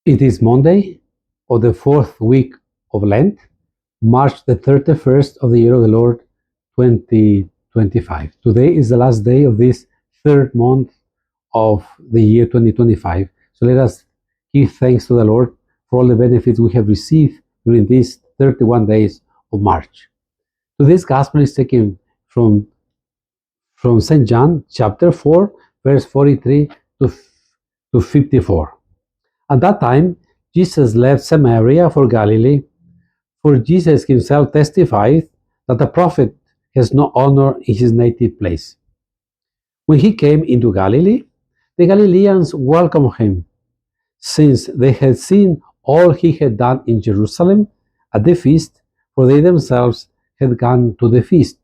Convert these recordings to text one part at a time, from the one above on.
It is Monday of the fourth week of Lent, March the 31st of the year of the Lord 2025. Today is the last day of this third month of the year 2025. So let us give thanks to the Lord for all the benefits we have received during these 31 days of March. Today's Gospel is taken from St. John chapter 4, verse 43 to 54. At that time, Jesus left Samaria for Galilee, for Jesus himself testified that a prophet has no honor in his native place. When he came into Galilee, the Galileans welcomed him, since they had seen all he had done in Jerusalem at the feast, for they themselves had gone to the feast.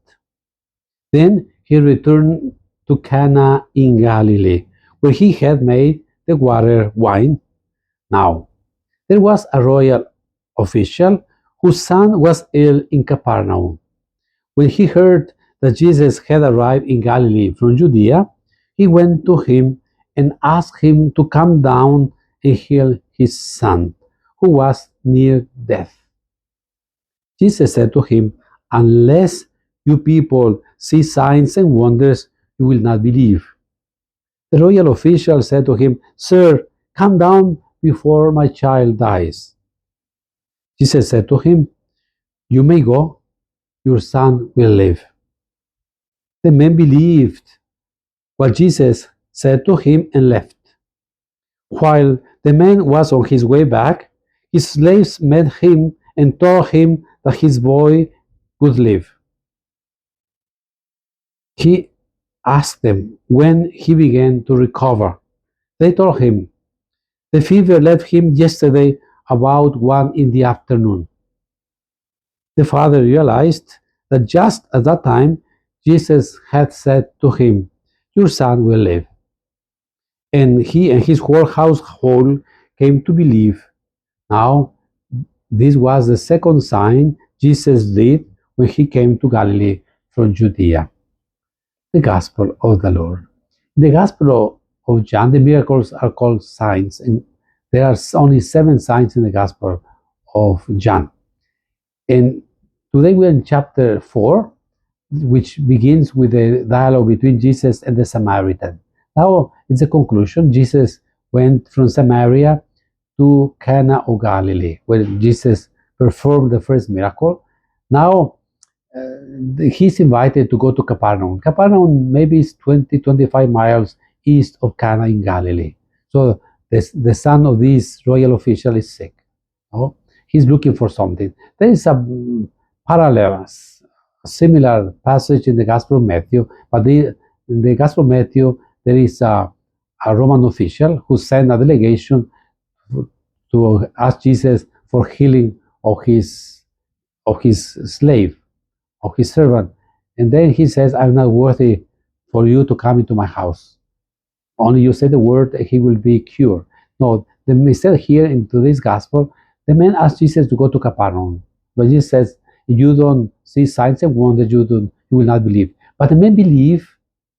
Then he returned to Cana in Galilee, where he had made the water wine. Now, there was a royal official whose son was ill in Capernaum. When he heard that Jesus had arrived in Galilee from Judea, he went to him and asked him to come down and heal his son, who was near death. Jesus said to him, "Unless you people see signs and wonders, you will not believe." The royal official said to him, "Sir, come down before my child dies." Jesus said to him, "You may go, your son will live." The man believed what Jesus said to him and left. While the man was on his way back, his slaves met him and told him that his boy would live. He asked them when he began to recover. They told him, "The fever left him yesterday about 1 in the afternoon." The father realized that just at that time, Jesus had said to him, "Your son will live." And he and his whole household came to believe. Now, this was the second sign Jesus did when he came to Galilee from Judea. The Gospel of the Lord. In the Gospel of John, the miracles are called signs, and there are only 7 signs in the Gospel of John. And today we are in chapter 4, which begins with the dialogue between Jesus and the Samaritan. Now, it's a conclusion. Jesus went from Samaria to Cana of Galilee, where Jesus performed the first miracle. Now, he's invited to go to Capernaum. Capernaum maybe is 20-25 miles east of Cana in Galilee. So the son of this royal official is sick. Oh, he's looking for something. There is a parallel, a similar passage in the Gospel of Matthew, but in the Gospel of Matthew, there is a Roman official who sent a delegation to ask Jesus for healing of his slave, of his servant. And then he says, "I'm not worthy for you to come into my house. Only you say the word, he will be cured." No, instead here in today's gospel, the man asked Jesus to go to Capernaum. But Jesus says, "If you don't see signs and wonders, you will not believe." But the man believed.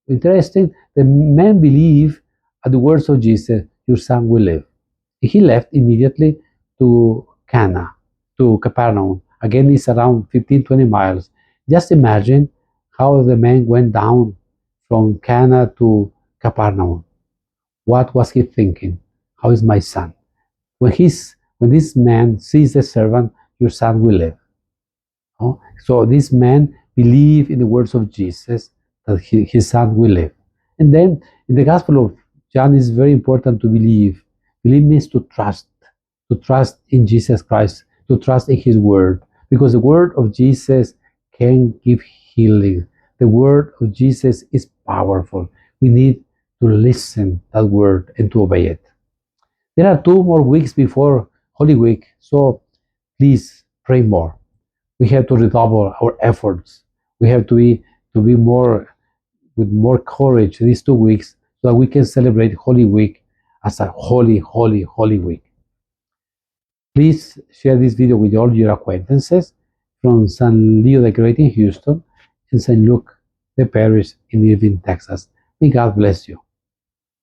Interesting, the man believed at the words of Jesus, "Your son will live." He left immediately to Cana, to Capernaum. Again, it's around 15-20 miles. Just imagine how the man went down from Cana to Capernaum. What was he thinking? How is my son? When this man sees the servant, "Your son will live." Oh? So this man believed in the words of Jesus that his son will live. And then in the Gospel of John, it's very important to believe. Believe means to trust in Jesus Christ, to trust in his word, because the word of Jesus can give healing. The word of Jesus is powerful. We need to listen to that word and to obey it. There are 2 more weeks before Holy Week, so please pray more. We have to redouble our efforts. We have to be more with more courage these 2 weeks so that we can celebrate Holy Week as a holy, holy, holy week. Please share this video with all your acquaintances from San Leo the Great in Houston and St. Luke the Parish in Irving, Texas. May God bless you.